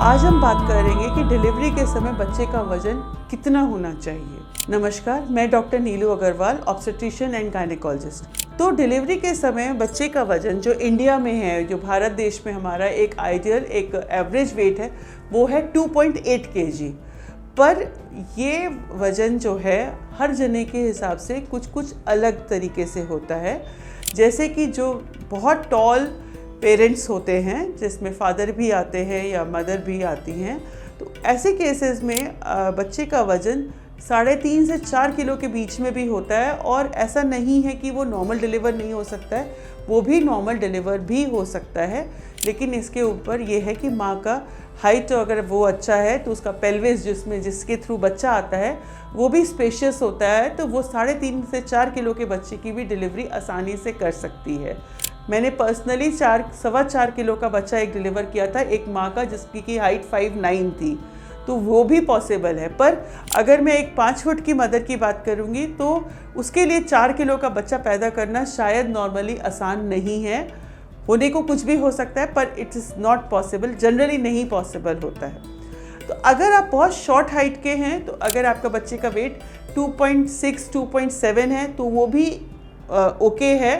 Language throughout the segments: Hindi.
आज हम बात करेंगे कि डिलीवरी के समय बच्चे का वजन कितना होना चाहिए। नमस्कार, मैं doctor Neelu Agarwal, obstetrician and gynaecologist. तो डिलीवरी के समय बच्चे का वजन जो इंडिया में है, जो भारत देश में हमारा एक आइडियल एक एवरेज वेट है, वो है 2.8 kg। पर ये वज़न जो है हर जने के हिसाब से कुछ कुछ अलग तरीके से होता है। जैसे कि जो बहुत टॉल पेरेंट्स होते हैं, जिसमें फादर भी आते हैं या मदर भी आती हैं, तो ऐसे केसेस में बच्चे का वज़न 3.5 से 4 किलो के बीच में भी होता है। और ऐसा नहीं है कि वो नॉर्मल डिलीवर नहीं हो सकता है, वो भी नॉर्मल डिलीवर भी हो सकता है। लेकिन इसके ऊपर ये है कि माँ का हाइट अगर वो अच्छा है तो उसका पेल्विस जिसके थ्रू बच्चा आता है वो भी स्पेशियस होता है, तो वो 3.5 से 4 किलो के बच्चे की भी डिलीवरी आसानी से कर सकती है। मैंने पर्सनली 4.25 किलो का बच्चा एक डिलीवर किया था, एक माँ का जिसकी की हाइट 5'9" थी, तो वो भी पॉसिबल है। पर अगर मैं एक 5 फुट की मदर की बात करूँगी तो उसके लिए 4 किलो का बच्चा पैदा करना शायद नॉर्मली आसान नहीं है। होने को कुछ भी हो सकता है, पर it is not possible, generally नहीं पॉसिबल होता है। तो अगर आप बहुत शॉर्ट हाइट के हैं, तो अगर आपका बच्चे का वेट 2.6, 2.7 है तो वो भी ओके है,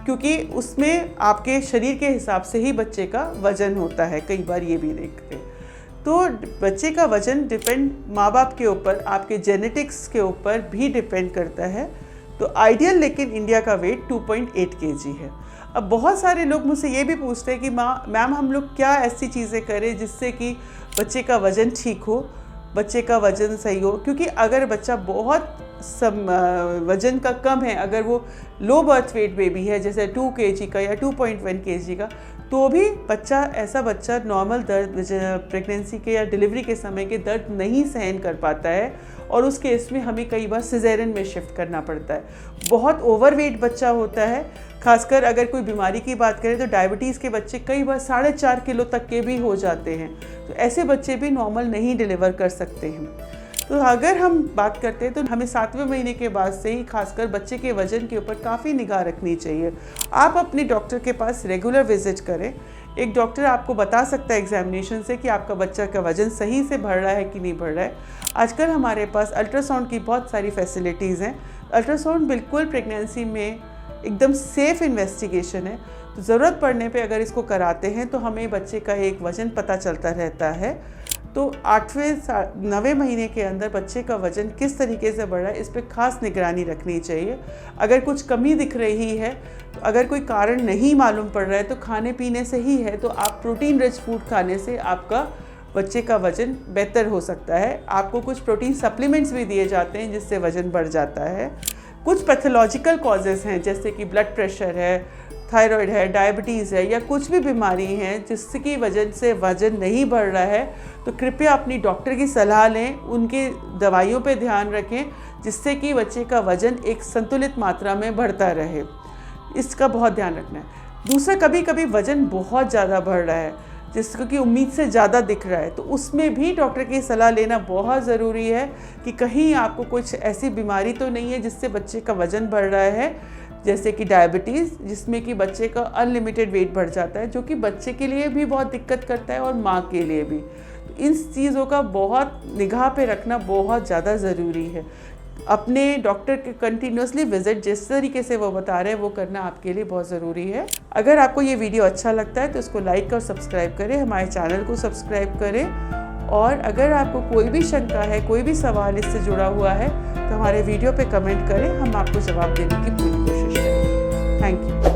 क्योंकि उसमें आपके शरीर के हिसाब से ही बच्चे का वज़न होता है। कई बार ये भी देखते हैं। तो बच्चे का वज़न डिपेंड माँ बाप के ऊपर, आपके जेनेटिक्स के ऊपर भी डिपेंड करता है। तो आइडियल लेकिन इंडिया का वेट 2.8 kg है। अब बहुत सारे लोग मुझसे ये भी पूछते हैं कि मैम हम लोग क्या ऐसी चीज़ें करें जिससे कि बच्चे का वज़न ठीक हो, बच्चे का वज़न सही हो। क्योंकि अगर बच्चा बहुत वज़न का कम है, अगर वो लो बर्थ वेट बेबी है जैसे 2 kg का या 2.1 kg का, तो भी ऐसा बच्चा नॉर्मल दर्द प्रेगनेंसी के या डिलीवरी के समय के दर्द नहीं सहन कर पाता है, और उस केस में हमें कई बार सिजेरियन में शिफ्ट करना पड़ता है। बहुत ओवरवेट बच्चा होता है, खासकर अगर कोई बीमारी की बात करें तो डायबिटीज़ के बच्चे कई बार 4.5 किलो तक के भी हो जाते हैं, तो ऐसे बच्चे भी नॉर्मल नहीं डिलीवर कर सकते हैं। तो अगर हम बात करते हैं तो हमें 7वें महीने के बाद से ही खासकर बच्चे के वज़न के ऊपर काफ़ी निगाह रखनी चाहिए। आप अपने डॉक्टर के पास रेगुलर विजिट करें। एक डॉक्टर आपको बता सकता है एग्जामिनेशन से कि आपका बच्चा का वज़न सही से बढ़ रहा है कि नहीं बढ़ रहा है। आजकल हमारे पास अल्ट्रासाउंड की बहुत सारी फैसिलिटीज़ हैं। अल्ट्रासाउंड बिल्कुल प्रेगनेंसी में एकदम सेफ़ इन्वेस्टिगेशन है, तो ज़रूरत पड़ने पे अगर इसको कराते हैं तो हमें बच्चे का एक वज़न पता चलता रहता है। तो 8वें 9वें महीने के अंदर बच्चे का वज़न किस तरीके से बढ़ रहा है, इस पर खास निगरानी रखनी चाहिए। अगर कुछ कमी दिख रही है, तो अगर कोई कारण नहीं मालूम पड़ रहा है तो खाने पीने से ही है, तो आप प्रोटीन रिच फूड खाने से आपका बच्चे का वज़न बेहतर हो सकता है। आपको कुछ प्रोटीन सप्लीमेंट्स भी दिए जाते हैं जिससे वज़न बढ़ जाता है। कुछ पैथोलॉजिकल कॉजेज़ हैं जैसे कि ब्लड प्रेशर है, थायराइड है, डायबिटीज़ है, या कुछ भी बीमारी है जिसकी वजह से वज़न नहीं बढ़ रहा है, तो कृपया अपनी डॉक्टर की सलाह लें, उनकी दवाइयों पे ध्यान रखें, जिससे कि बच्चे का वज़न एक संतुलित मात्रा में बढ़ता रहे। इसका बहुत ध्यान रखना है। दूसरा, कभी कभी वज़न बहुत ज़्यादा बढ़ रहा है जिसको कि उम्मीद से ज़्यादा दिख रहा है, तो उसमें भी डॉक्टर की सलाह लेना बहुत ज़रूरी है कि कहीं आपको कुछ ऐसी बीमारी तो नहीं है जिससे बच्चे का वज़न बढ़ रहा है, जैसे कि डायबिटीज़, जिसमें कि बच्चे का अनलिमिटेड वेट बढ़ जाता है, जो कि बच्चे के लिए भी बहुत दिक्कत करता है और माँ के लिए भी। तो इन चीज़ों का बहुत निगाह पे रखना बहुत ज़्यादा ज़रूरी है। अपने डॉक्टर के कंटिन्यूसली विजिट जिस तरीके से वो बता रहे हैं वो करना आपके लिए बहुत ज़रूरी है। अगर आपको ये वीडियो अच्छा लगता है तो इसको लाइक और सब्सक्राइब करें, हमारे चैनल को सब्सक्राइब करें। और अगर आपको कोई भी शंका है, कोई भी सवाल इससे जुड़ा हुआ है, तो हमारे वीडियो पे कमेंट करें, हम आपको जवाब देने की पूरी कोशिश करेंगे। Thank you.